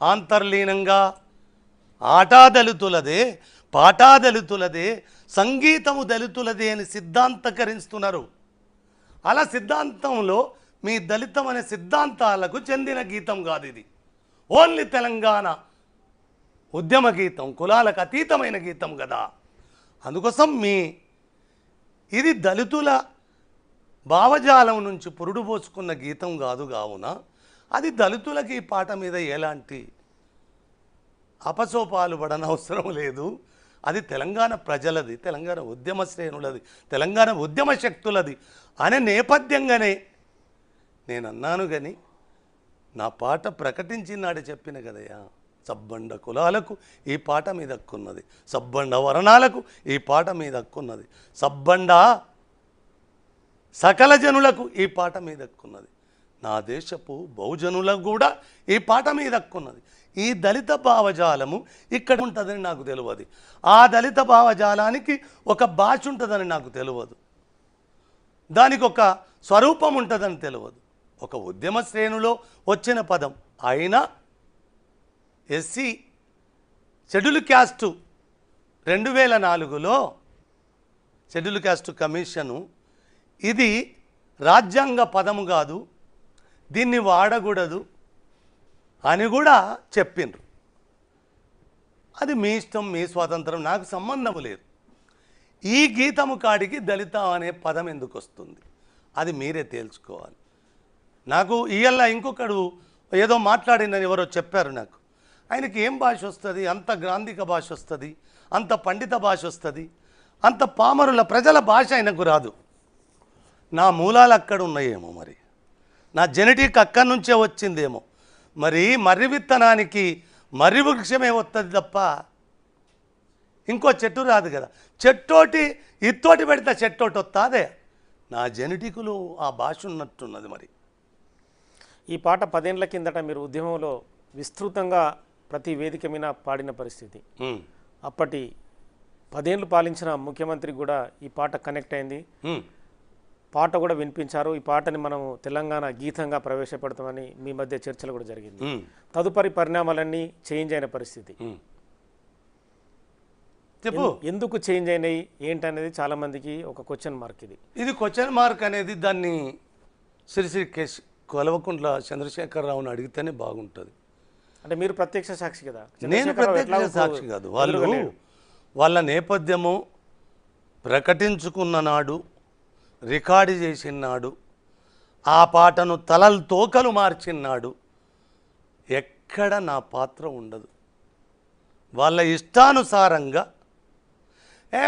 ఆంతర్లీనంగా ఆటా దళితులదే, పాటా దళితులదే, సంగీతము దళితులదే అని సిద్ధాంతకరిస్తున్నారు. అలా సిద్ధాంతంలో మీ దళితం అనే సిద్ధాంతాలకు చెందిన గీతం కాదు ఇది. ఓన్లీ తెలంగాణ ఉద్యమ గీతం, కులాలకు అతీతమైన గీతం కదా. అందుకోసం ఇది దళితుల భావజాలం నుంచి పురుడు పోసుకున్న గీతం కాదు. కావున అది దళితులకి ఈ పాట మీద ఎలాంటి అపసోపాలు పడనవసరం లేదు. అది తెలంగాణ ప్రజలది, తెలంగాణ ఉద్యమ శ్రేణులది, తెలంగాణ ఉద్యమ శక్తులది అనే నేపథ్యంగానే నేను అన్నాను. కానీ నా పాట ప్రకటించినాడు చెప్పిన కదయ్యా, సబ్బండ కులాలకు ఈ పాట మీద హక్కున్నది, సబ్బండ వర్ణాలకు ఈ పాట మీద హక్కున్నది, సబ్బండ సకల జనులకు ఈ పాట మీద హక్కున్నది, నా దేశపు బహుజనులకు కూడా ఈ పాట మీద హక్కున్నది. ఈ దళిత భావజాలము ఇక్కడ ఉంటుందని నాకు తెలియదు. ఆ దళిత భావజాలానికి ఒక భాష ఉంటుందని నాకు తెలియదు. దానికి ఒక స్వరూపం ఉంటుందని తెలియదు. ఒక ఉద్యమ శ్రేణులో వచ్చిన పదం అయినా ఎస్సీ షెడ్యూల్ క్యాస్టు 2004లో షెడ్యూల్ క్యాస్ట్ కమిషను ఇది రాజ్యాంగ పదము కాదు, దీన్ని వాడకూడదు అని కూడా చెప్పిండ్రు. అది మీ ఇష్టం, మీ స్వాతంత్రం, నాకు సంబంధం లేదు. ఈ గీతము కాడికి దళిత అనే పదం ఎందుకు వస్తుంది అది మీరే తేల్చుకోవాలి. నాకు ఇయ్యాల ఇంకొకడు ఏదో మాట్లాడిందని ఎవరో చెప్పారు నాకు. ఆయనకి ఏం భాష వస్తుంది, అంత గ్రాంధిక భాష వస్తుంది, అంత పండిత భాష వస్తుంది, అంత పామరుల ప్రజల భాష ఆయనకు రాదు. నా మూలాలు అక్కడ ఉన్నాయేమో, మరి నా జెనెటిక్ అక్కడి నుంచే వచ్చిందేమో. మరి మర్రి విత్తనానికి మర్రి వృక్షమే వస్తుంది తప్ప ఇంకో చెట్టు రాదు కదా. చెట్టోటి ఇత్తోటి పెడితే చెట్టోటి వస్తాదే. నా జెనెటిక్లో ఆ భాష ఉన్నట్టున్నది. మరి ఈ పాట 10 ఏళ్ల కిందట మీరు ఉద్యమంలో విస్తృతంగా ప్రతి వేదిక మీద పాడిన పరిస్థితి. అప్పటి 10 ఏళ్ళు పాలించిన ముఖ్యమంత్రికి కూడా ఈ పాట కనెక్ట్ అయింది, పాట కూడా వినిపించారు. ఈ పాటని మనము తెలంగాణ గీతంగా ప్రవేశపెడతామని మీ మధ్య చర్చలు కూడా జరిగింది. తదుపరి పరిణామాలన్నీ చేంజ్ అయిన పరిస్థితి. చెప్పు, ఎందుకు చేంజ్ అయినాయి ఏంటనేది చాలా మందికి ఒక క్వశ్చన్ మార్క్. ఇది క్వశ్చన్ మార్క్ అనేది దాన్ని శ్రీ కేశ్ కల్వకుంట్ల చంద్రశేఖరరావుని అడిగితేనే బాగుంటుంది. అంటే మీరు ప్రత్యక్ష సాక్షి కదా. నేను ప్రత్యక్ష సాక్షి కాదు. వాళ్ళ నేపథ్యము ప్రకటించుకున్న నాడు, రికార్డు చేసినాడు, ఆ పాటను తలలు తోకలు మార్చినాడు, ఎక్కడ నా పాత్ర ఉండదు. వాళ్ళ ఇష్టానుసారంగా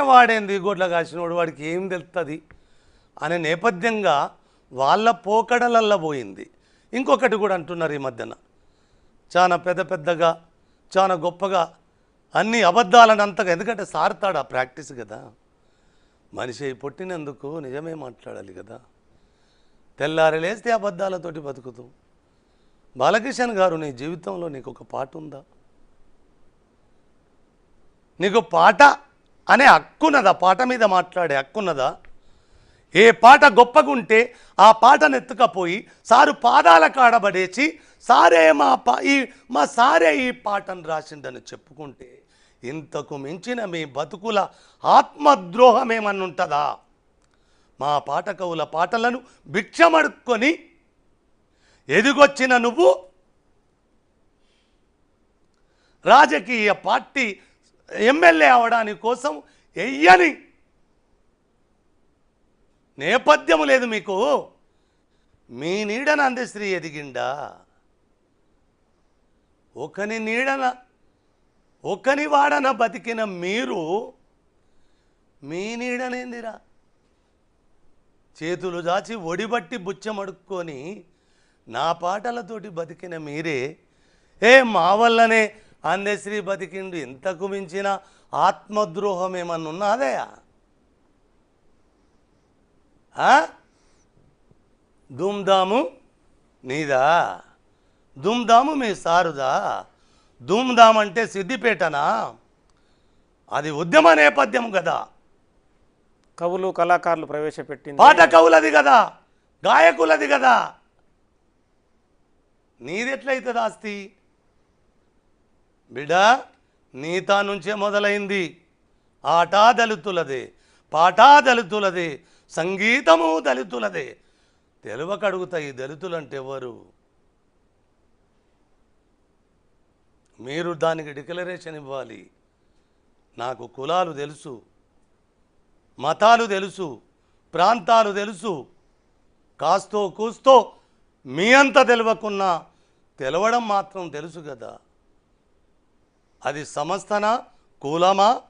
వాడేంది గొడ్ల కాసినోడు, వాడికి ఏం తెలుస్తుంది అనే నేపథ్యంగా వాళ్ళ పోకడలల్లో పోయింది. ఇంకొకటి కూడా అంటున్నారు ఈ మధ్యన, చాలా పెద్దగా చాలా గొప్పగా అన్ని అబద్ధాలను అంతగా, ఎందుకంటే సారుతాడు ఆ ప్రాక్టీస్ కదా. మనిషి పుట్టినందుకు నిజమే మాట్లాడాలి కదా. తెల్లారి లేస్తే అబద్ధాలతోటి బతుకుతూ. బాలకిషన్ గారు, నీ జీవితంలో నీకు ఒక పాట ఉందా? నీకు పాట అనే హక్కున్నదా? పాట మీద మాట్లాడే హక్కున్నదా? ఏ పాట గొప్పగుంటే ఆ పాటను ఎత్తుకపోయి సారు పాదాల కాడబడేసి సారే మా సారే ఈ పాటను రాసిండని చెప్పుకుంటే ఇంతకు మించిన మీ బతుకుల ఆత్మద్రోహం ఏమన్నుంటుందా? మా పాట కవుల పాటలను భిక్షమడుక్కొని ఎదిగొచ్చిన నువ్వు రాజకీయ పార్టీ ఎమ్మెల్యే అవడానికి కోసం ఎయ్యని నేపథ్యం లేదు మీకు. మీ నీడన అందశ్రీ ఎదిగిండా? ఒకని వాడన బతికిన మీరు మీ నీడనేందిరా? చేతులు దాచి ఒడిబట్టి బుచ్చమడుక్కొని నా పాటలతోటి బతికిన మీరే మా వల్లనే అందశ్రీ బతికిండు. ఇంతకు మించిన ఆత్మద్రోహం ఏమన్నా ఉన్నదయా? ధూమ్ధాము నీదా? ధూమ్ధాము మీ సారుదా? ధూమ్ధామ్ అంటే సిద్దిపేటనా? అది ఉద్యమ నేపథ్యం కదా. కవులు కళాకారులు ప్రవేశపెట్టింది పాట కవులది కదా, గాయకులది కదా. నీది ఎట్లయితుంది ఆస్తి? బిడ్డ నీతా నుంచే మొదలైంది. ఆట దళితులదే, పాట దళితులదే, సంగీతము దళితులదే. తెలువకడుగుతాయి దళితులంటే ఎవరు? మీరు దానికి డిక్లరేషన్ ఇవ్వాలి. నాకు కులాలు తెలుసు, మతాలు తెలుసు, ప్రాంతాలు తెలుసు. కాస్తో కూస్తో మీ అంత తెలియకున్నా తెలవడం మాత్రం తెలుసు కదా. అది సంస్థనా, కులమా,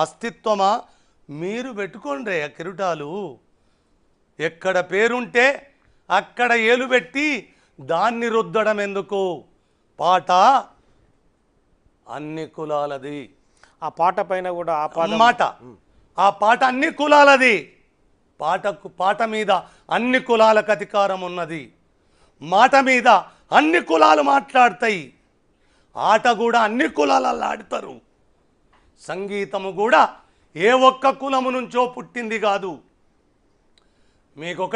అస్తిత్వమా? మీరు పెట్టుకోండి ఆ కిరీటాలు. ఎక్కడ పేరుంటే అక్కడ ఏలు పెట్టి దాన్ని రుద్దడం ఎందుకు? పాట అన్ని కులాలది. ఆ పాట పైన కూడా ఆ పాట అన్ని కులాలది. పాట మీద అన్ని కులాలకు అధికారం ఉన్నది. మాట మీద అన్ని కులాలు మాట్లాడతాయి. ఆట కూడా అన్ని కులాలలో ఆడతారు. సంగీతము కూడా ఏ ఒక్క కులము నుంచో పుట్టింది కాదు. మీకు